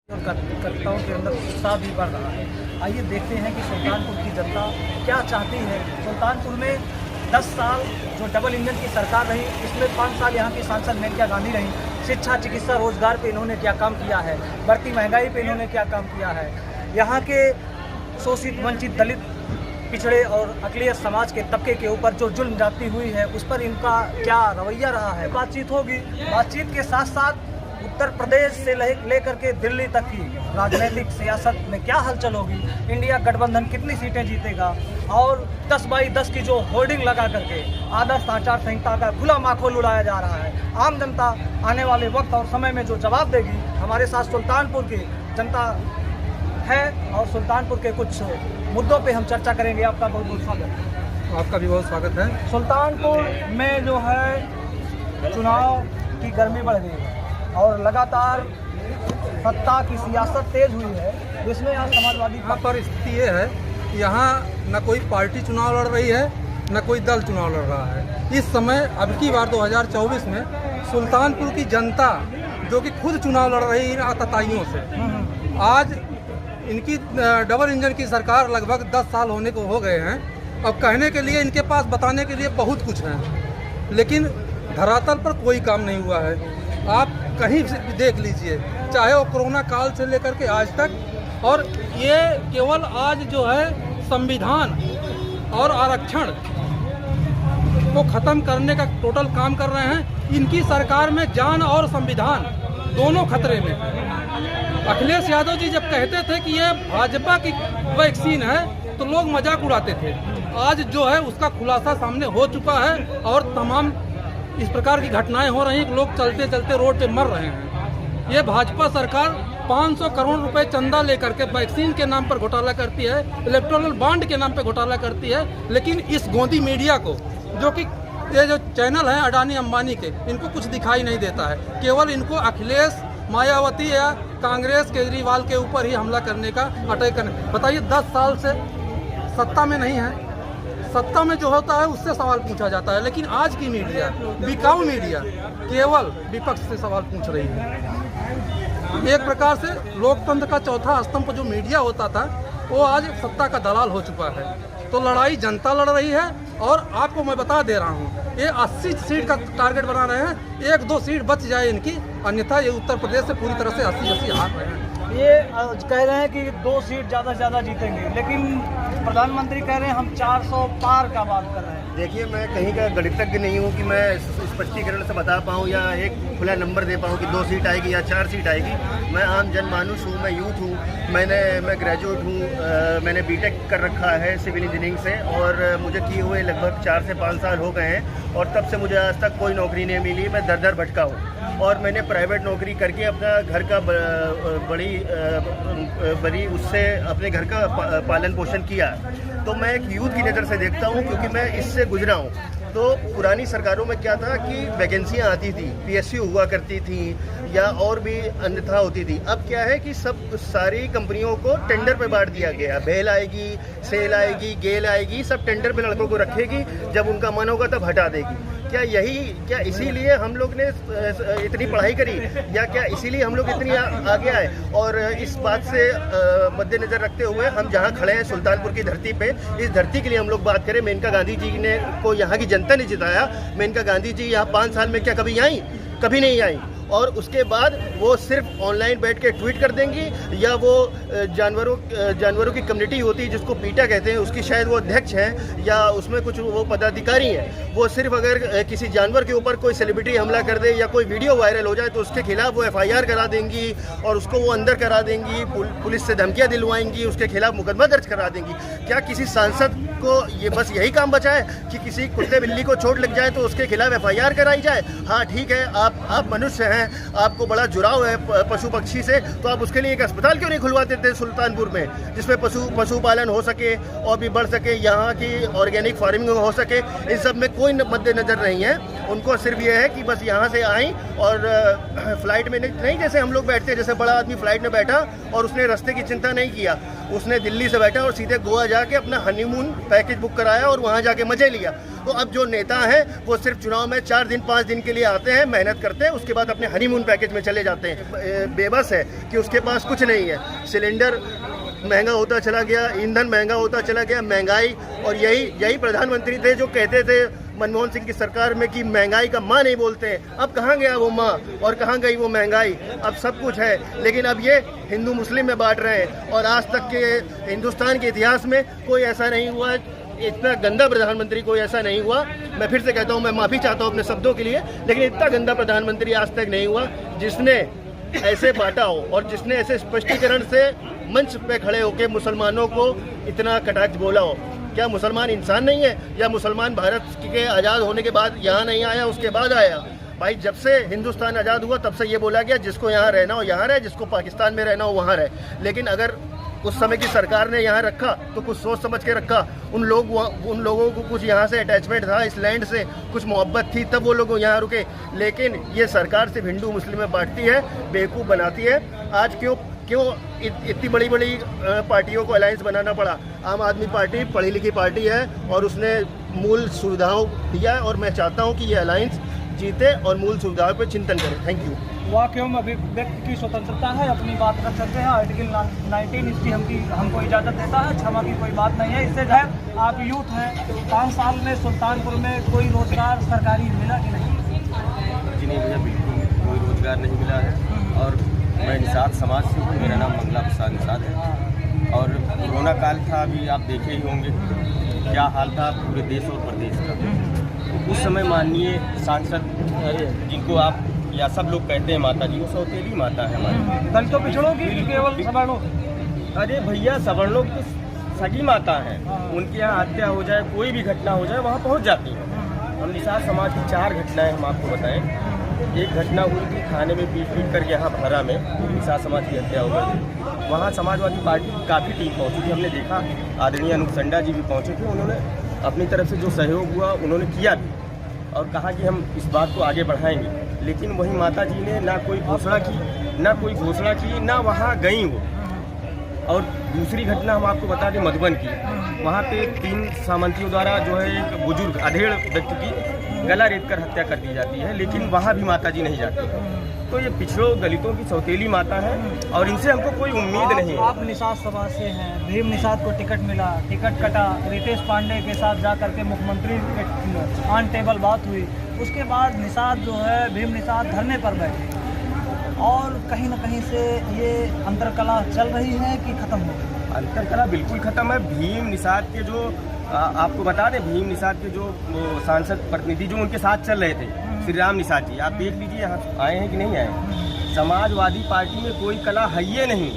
कार्यकर्ताओं के अंदर उत्साह भी बढ़ रहा है। आइए देखते हैं कि सुल्तानपुर की जनता क्या चाहती है। सुल्तानपुर में 10 साल जो डबल इंजन की सरकार रही, इसमें 5 साल यहाँ की सांसद मेनका गांधी रही। शिक्षा, चिकित्सा, रोजगार पे इन्होंने क्या काम किया है, बढ़ती महंगाई पे इन्होंने क्या काम किया है, यहाँ के शोषित, वंचित, दलित, पिछड़े और अकलिय समाज के तबके के ऊपर जो जुल्म जाती हुई है, उस पर इनका क्या रवैया रहा है। बातचीत होगी। बातचीत के साथ साथ उत्तर प्रदेश से लेकर के दिल्ली तक की राजनीतिक सियासत में क्या हलचल होगी, इंडिया गठबंधन कितनी सीटें जीतेगा, और 10/10 की जो होर्डिंग लगा करके आदर्श आचार संहिता का खुला माखोल उड़ाया जा रहा है, आम जनता आने वाले वक्त और समय में जो जवाब देगी। हमारे साथ सुल्तानपुर की जनता है और सुल्तानपुर के कुछ मुद्दों पे हम चर्चा करेंगे। आपका बहुत बहुत स्वागत। आपका भी बहुत स्वागत है। सुल्तानपुर में जो है चुनाव की गर्मी बढ़ गई है और लगातार सत्ता की सियासत तेज हुई है, जिसमें आज समाजवादी पर स्थिति ये है, यहाँ न कोई पार्टी चुनाव लड़ रही है, न कोई दल चुनाव लड़ रहा है। इस समय अब की बार 2024 में सुल्तानपुर की जनता जो कि खुद चुनाव लड़ रही है आतताइयों से, आज इनकी डबल इंजन की सरकार लगभग 10 साल होने को हो गए हैं। अब कहने के लिए इनके पास बताने के लिए बहुत कुछ है, लेकिन धरातल पर कोई काम नहीं हुआ है। आप कहीं भी देख लीजिए, चाहे वो कोरोना काल से लेकर के आज तक, और ये केवल आज जो है संविधान और आरक्षण को ख़त्म करने का टोटल काम कर रहे हैं। इनकी सरकार में जान और संविधान दोनों खतरे में। अखिलेश यादव जी जब कहते थे कि ये भाजपा की वैक्सीन है तो लोग मजाक उड़ाते थे। आज जो है उसका खुलासा सामने हो चुका है और तमाम इस प्रकार की घटनाएं हो रही हैं कि लोग चलते चलते रोड पे मर रहे हैं। ये भाजपा सरकार 500 करोड़ रुपए चंदा लेकर के वैक्सीन के नाम पर घोटाला करती है, इलेक्टोरल बॉन्ड के नाम पर घोटाला करती है। लेकिन इस गोदी मीडिया को, जो कि ये जो चैनल हैं अडानी अंबानी के, इनको कुछ दिखाई नहीं देता है। केवल इनको अखिलेश, मायावती या कांग्रेस, केजरीवाल के ऊपर ही हमला करने का, अटैक करने। बताइए, 10 साल से सत्ता में नहीं है, सत्ता में जो होता है उससे सवाल पूछा जाता है। लेकिन आज की मीडिया, बिकाऊ मीडिया, केवल विपक्ष से सवाल पूछ रही है। एक प्रकार से लोकतंत्र का चौथा स्तंभ जो मीडिया होता था, वो आज सत्ता का दलाल हो चुका है। तो लड़ाई जनता लड़ रही है, और आपको मैं बता दे रहा हूँ, ये 80 सीट का टारगेट बना रहे हैं। 1-2 सीट बच जाए इनकी, अन्यथा ये उत्तर प्रदेश से पूरी तरह से 80-80 हार रहे हैं। ये कह रहे हैं कि 2 सीट ज़्यादा से ज़्यादा जीतेंगे, लेकिन प्रधानमंत्री कह रहे हैं हम 400 पार का बात कर रहे हैं। देखिए, मैं कहीं का गणितज्ञ नहीं हूँ कि मैं स्पष्टीकरण से बता पाऊँ या एक खुला नंबर दे पाऊँ कि 2 सीट आएगी या 4 सीट आएगी। मैं आम जनमानुष हूँ, मैं यूथ हूँ, मैं ग्रेजुएट हूँ, मैंने बीटेक कर रखा है सिविल इंजीनियरिंग से, और मुझे किए हुए लगभग 4 से 5 साल हो गए हैं, और तब से मुझे आज तक कोई नौकरी नहीं मिली। मैं दर दर भटका हूँ, और मैंने प्राइवेट नौकरी करके अपना घर का बड़ी उससे अपने घर का पालन पोषण किया। तो मैं एक यूथ की नज़र से देखता हूँ, क्योंकि मैं इससे गुजरा हूँ। तो पुरानी सरकारों में क्या था कि वैकेंसियाँ आती थी, पीएसयू हुआ करती थी, या और भी अन्यथा होती थी। अब क्या है कि सारी कंपनियों को टेंडर पे बांट दिया गया। बेल आएगी, सेल आएगी, गेल आएगी, सब टेंडर पे लड़कों को रखेगी, जब उनका मन होगा तब हटा देगी। क्या इसीलिए हम लोग ने इतनी पढ़ाई करी, या क्या इसीलिए हम लोग इतनी आगे आए? और इस बात से मद्देनजर रखते हुए हम जहाँ खड़े हैं सुल्तानपुर की धरती पे, इस धरती के लिए हम लोग बात करें। मेनका गांधी जी ने को यहाँ की जनता ने जिताया। मेनका गांधी जी यहाँ 5 साल में क्या कभी आई? कभी नहीं आई। और उसके बाद वो सिर्फ ऑनलाइन बैठ के ट्वीट कर देंगी, या वो जानवरों की कम्युनिटी होती है जिसको पीटा कहते हैं, उसकी शायद वो अध्यक्ष हैं, या उसमें कुछ वो पदाधिकारी हैं। वो सिर्फ अगर किसी जानवर के ऊपर कोई सेलिब्रिटी हमला कर दे या कोई वीडियो वायरल हो जाए तो उसके खिलाफ वो FIR करा देंगी, और उसको वो अंदर करा देंगी, पुलिस से धमकियाँ दिलवाएंगी, उसके खिलाफ मुकदमा दर्ज करा देंगी। क्या किसी सांसद को ये बस यही काम बचा है कि किसी कुत्ते बिल्ली को चोट लग जाए तो उसके खिलाफ FIR कराई जाए? हाँ ठीक है, आप मनुष्य हैं, आपको बड़ा जुड़ाव है पशु पक्षी से, तो आप उसके लिए एक अस्पताल क्यों नहीं खुलवा देते सुल्तानपुर में, जिसमें पशुपालन हो सके और भी बढ़ सके, यहाँ की ऑर्गेनिक फार्मिंग हो सके? इन सब में कोई मद्देनजर नहीं है। उनको सिर्फ ये है कि बस यहाँ से आई और फ्लाइट में नहीं जैसे हम लोग बैठते हैं, जैसे बड़ा आदमी फ्लाइट में बैठा और उसने रास्ते की चिंता नहीं किया, उसने दिल्ली से बैठा और सीधे गोवा जाके अपना हनीमून पैकेज बुक कराया और वहाँ जाके मजे लिया। तो अब जो नेता हैं वो सिर्फ चुनाव में 4 दिन 5 दिन के लिए आते हैं, मेहनत करते हैं, उसके बाद अपने हनीमून पैकेज में चले जाते हैं। बेबस है कि उसके पास कुछ नहीं है, सिलेंडर महंगा होता चला गया, ईंधन महंगा होता चला गया, महंगाई। और यही प्रधानमंत्री थे जो कहते थे मनमोहन सिंह की सरकार में कि महंगाई का माँ नहीं बोलते हैं। अब कहाँ गया वो माँ और कहाँ गई वो महंगाई? अब सब कुछ है, लेकिन अब ये हिंदू मुस्लिम में बांट रहे हैं। और आज तक के हिंदुस्तान के इतिहास में कोई ऐसा नहीं हुआ, इतना गंदा प्रधानमंत्री कोई ऐसा नहीं हुआ। मैं फिर से कहता हूँ, मैं माफ़ी चाहता हूँ अपने शब्दों के लिए, लेकिन इतना गंदा प्रधानमंत्री आज तक नहीं हुआ जिसने ऐसे बांटा हो और जिसने ऐसे स्पष्टीकरण से मंच पे खड़े होकर मुसलमानों को इतना कटाक्ष बोला हो। क्या मुसलमान इंसान नहीं है? या मुसलमान भारत के आज़ाद होने के बाद यहाँ नहीं आया, उसके बाद आया? भाई जब से हिंदुस्तान आज़ाद हुआ तब से ये बोला गया जिसको यहाँ रहना हो यहाँ रहे, जिसको पाकिस्तान में रहना हो वहाँ रहे। लेकिन अगर उस समय की सरकार ने यहाँ रखा तो कुछ सोच समझ के रखा, उन लोगों को कुछ यहाँ से अटैचमेंट था, इस लैंड से कुछ मोहब्बत थी, तब वो लोग यहाँ रुके। लेकिन ये सरकार सिर्फ हिंदू मुस्लिम में बांटती है, बेवकूफ़ बनाती है। आज क्यों इतनी बड़ी पार्टियों को अलायंस बनाना पड़ा? आम आदमी पार्टी पढ़ी लिखी पार्टी है और उसने मूल सुविधाओं दिया, और मैं चाहता हूँ कि ये अलायंस जीते और मूल सुविधाओं पर चिंतन करें। Thank you. वाकई में व्यक्ति की स्वतंत्रता है, अपनी बात रख सकते हैं। आर्टिकल 19 इसकी हमको इजाज़त देता है, क्षमा की कोई बात नहीं है। इससे जो आप यूथ हैं, 5 साल में सुल्तानपुर में कोई रोजगार सरकारी मिला कि नहीं? जी नहीं भैया, बिल्कुल कोई रोजगार नहीं मिला है। और मैं निषाद समाज से हूँ, मेरा नाम मंगला प्रसाद निषाद है। और कोरोना काल था, अभी आप देखे ही होंगे क्या हाल था पूरे देश और प्रदेश का। तो उस समय माननीय सांसद जिनको आप या सब लोग कहते हैं माता जी, वो सौतेली माता है हमारी। दलितों पिछड़ों की केवल सवर्णों? अरे भैया, सवर्णों की सगी माता है, उनके यहाँ हत्या हो जाए, कोई भी घटना हो जाए, वहाँ पहुँच जाती है। हम निषाद समाज की 4 घटनाएं हम आपको बताएं। एक घटना हुई थी थाने में पीट कर यहाँ भरा में निषाद समाज की हत्या हो गई। वहाँ समाजवादी पार्टी की काफ़ी टीम पहुँची थी, हमने देखा आदरणीय अनूप संडा जी भी पहुँचे थे। उन्होंने अपनी तरफ से जो सहयोग हुआ उन्होंने किया भी और कहा कि हम इस बात को आगे बढ़ाएंगे। लेकिन वही माता जी ने ना कोई घोषणा की, ना वहाँ गई वो। और दूसरी घटना हम आपको बता दें मधुबन की, वहाँ पे 3 सामंतियों द्वारा जो है एक बुजुर्ग अधेड़ व्यक्ति की गला रेत कर हत्या कर दी जाती है, लेकिन वहाँ भी माता जी नहीं जाती। तो ये पिछड़ों दलितों की सौतेली माता है और इनसे हमको कोई उम्मीद नहीं है। आप निषाद समाज से हैं, भीम निषाद को टिकट मिला, टिकट कटा, रितेश पांडे के साथ जा करके मुख्यमंत्री के ऑन टेबल बात हुई। उसके बाद निषाद जो है, भीम निषाद धरने पर बैठे और कहीं ना कहीं से ये अंतरकला चल रही है कि ख़त्म हो गई? अंतरकला बिल्कुल ख़त्म है। भीम निषाद के जो आपको बता दें, भीम निषाद के जो सांसद प्रतिनिधि जो उनके साथ चल रहे थे, श्री राम निषाद जी, आप देख लीजिए यहाँ आए हैं कि नहीं आए। समाजवादी पार्टी में कोई कला है ये नहीं,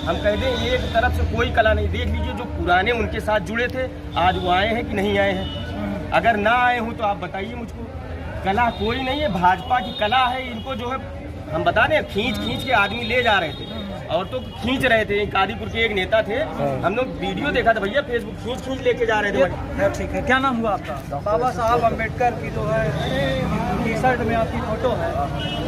हम कह दें एक तरफ से कोई कला नहीं। देख लीजिए जो पुराने उनके साथ जुड़े थे, आज वो आए हैं कि नहीं आए हैं? अगर ना आए हूँ तो आप बताइए मुझको। कला कोई नहीं है, भाजपा की कला है। इनको जो है हम बता दें, खींच के आदमी ले जा रहे थे और तो खींच रहे थे। कादीपुर के एक नेता थे, हम लोग वीडियो देखा था भैया, फेसबुक खींच लेके जा रहे थे। ठीक है, क्या नाम हुआ आपका? बाबा साहब अम्बेडकर की जो है टी शर्ट में आपकी फोटो है,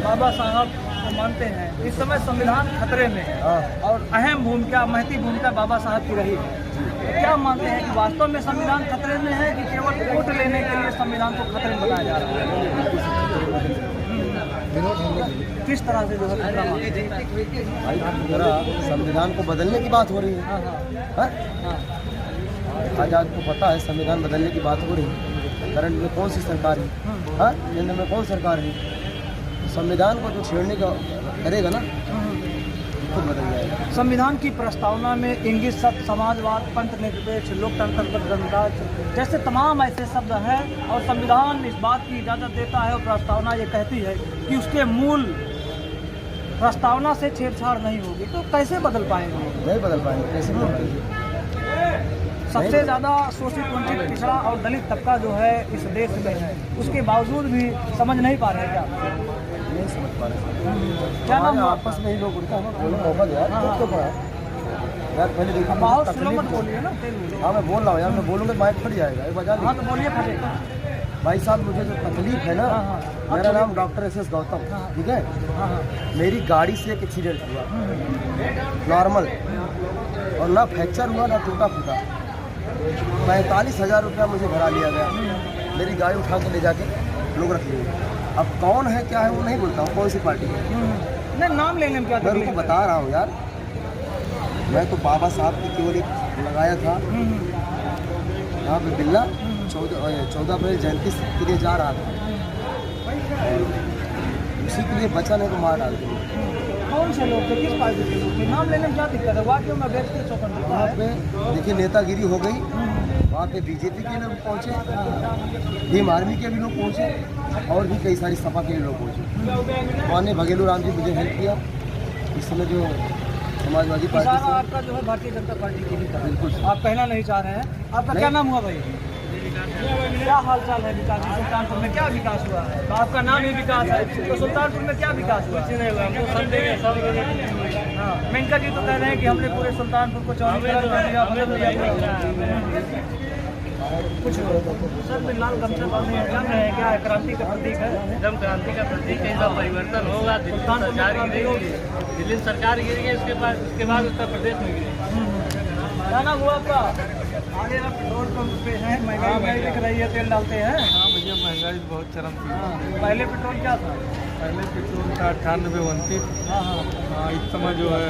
बाबा साहब को मानते हैं। इस समय संविधान खतरे में है और अहम भूमिका, महती भूमिका बाबा साहब की रही है। तो क्या मानते हैं कि वास्तव में संविधान खतरे में है कि केवल वोट लेने के लिए संविधान को खतरे में बताया जा रहा है? किस तरह से जो है संविधान को बदलने की बात हो रही है। आज आपको पता है संविधान बदलने की बात हो रही है। करंट में कौन सी सरकार है? केंद्र में कौन सरकार है? संविधान को जो छेड़ने का करेगा ना, खुद बदल जाएगा। संविधान की प्रस्तावना में इंगित सत्य, समाजवाद, पंथ निरपेक्ष, लोकतंत्र, गणराज्य जैसे तमाम ऐसे शब्द हैं और संविधान इस बात की इजाज़त देता है और प्रस्तावना ये कहती है कि उसके मूल प्रस्तावना से छेड़छाड़ नहीं होगी। तो कैसे बदल पाएंगे? नहीं बदल पाएंगे, कैसे बदल पाएंगे? सबसे ज़्यादा शोषित, वंचित, पिछड़ा और दलित तबका जो है इस देश में है, उसके बावजूद भी समझ नहीं पा रहे क्या? नहीं समझ पा रहे। क्या नाम? आपस में ही लोग उनका मौका दिया यार, पहले देखो बहुत स्लो मत बोलिए ना। हाँ मैं बोल रहा हूँ यार, मैं बोलूँगा माइक फट जाएगा। एक बजा हाँ तो बोलिए, फटेगा। भाई साहब मुझे जो तकलीफ है ना, मेरा नाम डॉक्टर SS गौतम, ठीक है। मेरी गाड़ी से एक एक्सीडेंट हुआ नॉर्मल, और ना फ्रैक्चर हुआ ना टूटा फूटा। 45,000 रुपया मुझे भरा लिया गया, मेरी गाड़ी उठा के ले जाके लोग रख लिए। अब कौन है क्या है वो नहीं बोलता हूँ, कौन सी पार्टी है नहीं, नाम लेने में क्या मैं उनको बता रहा हूँ यार। मैं तो बाबा साहब की केवल एक लगाया था यहाँ पे बिल्ला, 14 अप्रैल जयंती के लिए जा रहा था, उसी के लिए बचा नहीं तो मार डाल दिया। कौन से लोग थे, किस पार्टी के लोग थे, नाम लेने में क्या दिक्कत है? वाकई में व्यक्ति स्वतंत्रता वहाँ है। पे देखिए नेतागिरी हो गई, वहाँ पे BJP के लोग पहुँचे, भीम आर्मी के भी लोग पहुँचे, और भी कई सारी सपा के लोग पहुँचे। माननीय भगेलू राम जी मुझे हेल्प किया। इस समय जो समाजवादी पार्टी इशारा से आपका जो है भारतीय जनता पार्टी की भी तरफ। बिल्कुल। आप कहना नहीं चाह रहे हैं। आपका क्या नाम हुआ भाई? क्या हाल चाल है विकास जी? सुल्तानपुर में क्या विकास हुआ है? तो आपका नाम ही विकास है, तो सुल्तानपुर में क्या विकास हुआ? हाँ, मेनका जी तो कह रहे हैं कि हमने पूरे सुल्तानपुर को चौड़ीकरण कर दिया, बदल दिया। कुछ सर में लाल गमछा बांधे हैं, जान रहे हैं क्या है? क्रांति का प्रतीक है, एकदम क्रांति का प्रतीक है। इसका परिवर्तन होगा। दिल्ली सरकार गिरेगी, दिल्ली सरकार गिरेगी, उसके बाद उत्तर प्रदेश में गिरेगी। क्या नाम हुआ आपका? आगे आप पेट्रोल पंप पे हैं, महंगाई दिख रही है, तेल डालते हैं। हाँ भैया, महंगाई बहुत चरम थी। पहले पेट्रोल क्या था? पहले पेट्रोल था 98, 29। हाँ, इस समय जो है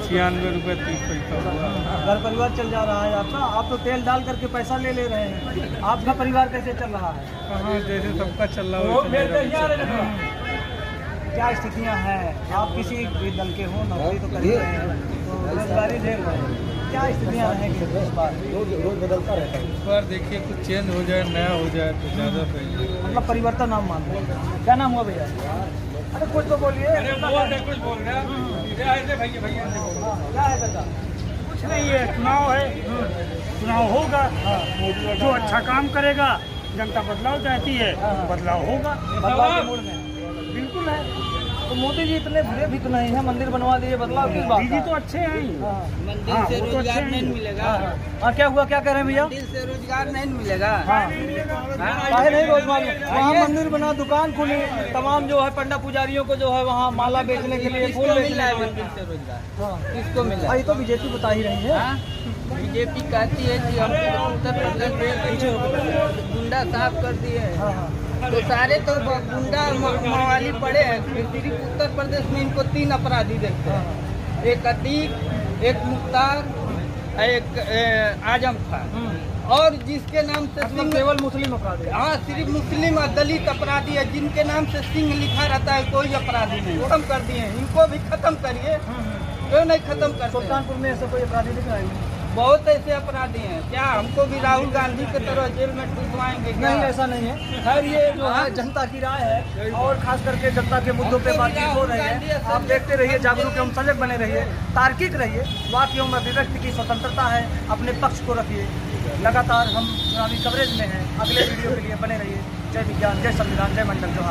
96 रुपये 30 पैसा हुआ। घर परिवार चल जा रहा है आपका? आप तो तेल डाल करके पैसा ले रहे हैं, आपका परिवार कैसे चल रहा है? कहाँ जैसे सबका चल रहा है। क्या स्थितियाँ हैं? आप किसी भी दल के हो, नौकरी तो कर ही रहे हैं, तो बेरोजगारी झेल रहे हैं, क्या स्थितियाँ रहेंगी इस बार? रोज बदलता रहता है। इस बार देखिए कुछ चेंज हो जाए, नया हो जाए तो ज़्यादा सही है। मतलब परिवर्तन आप मान रहे हैं। क्या नाम हुआ भैया? अरे कुछ तो बोलिए। कुछ बोल रहे हैं क्या है दादा? कुछ नहीं है, चुनाव है, चुनाव होगा, जो अच्छा काम करेगा जनता बदलाव चाहती है, बदलाव होगा। बदलाव के मूड में बिल्कुल है। तो मोदी जी इतने बुरे भी तो नहीं है, मंदिर बनवा दिए, बदलाव किस बात दीदी का? तो अच्छे हैं। मंदिर हाँ, से वो तो रोजगार अच्छे नहीं हैं। मिलेगा। हाँ, क्या हुआ? क्या कह रहे हैं भैया? मंदिर से रोजगार नहीं मिलेगा। काहे नहीं रोजगार? वहाँ मंदिर बना, दुकान खुली, तमाम जो है पंडा पुजारियों को जो है वहाँ माला बेचने के लिए, फूल किसको बेचने मिला है के लिए। मंदिर से रोजगार? हाँ, किसको मिला हाँ, है? ये तो बीजेपी बता ही रही है। बीजेपी कहती है कि हम उत्तर प्रदेश में गुंडा साफ कर दिए हैं। हाँ, हाँ। तो सारे तो गुंडा मवाली पड़े हैं। सिर्फ उत्तर प्रदेश में इनको 3 अपराधी देखते हैं, एक अतीक, एक मुख्तार, एक आजम खान, और जिसके नाम से मतलब सिंह, केवल मुस्लिम अपराधी। हाँ सिर्फ मुस्लिम और दलित अपराधी है, जिनके नाम से सिंह लिखा रहता है, कोई अपराधी नहीं। खत्म कर दिए हैं, इनको भी खत्म करिए। क्यों नहीं खत्म करते? सुल्तानपुर में ऐसा कोई अपराधी दिख रहा है? बहुत ऐसे अपराधी हैं। क्या हमको भी राहुल गांधी की तरह जेल में ठुकवाएंगे? नहीं, ऐसा नहीं है। खैर ये जो है जनता की राय है, और खास करके जनता के मुद्दों पे बातचीत हो रही है। आप देखते रहिए, जागरूक एवं सजग बने रहिए, तार्किक रहिए, वाक एवं अभिव्यक्ति की स्वतंत्रता है, अपने पक्ष को रखिए। लगातार हम चुनावी कवरेज में हैं। अगले वीडियो के लिए बने रहिए। जय विज्ञान, जय संविधान, जय मंडल जोहार।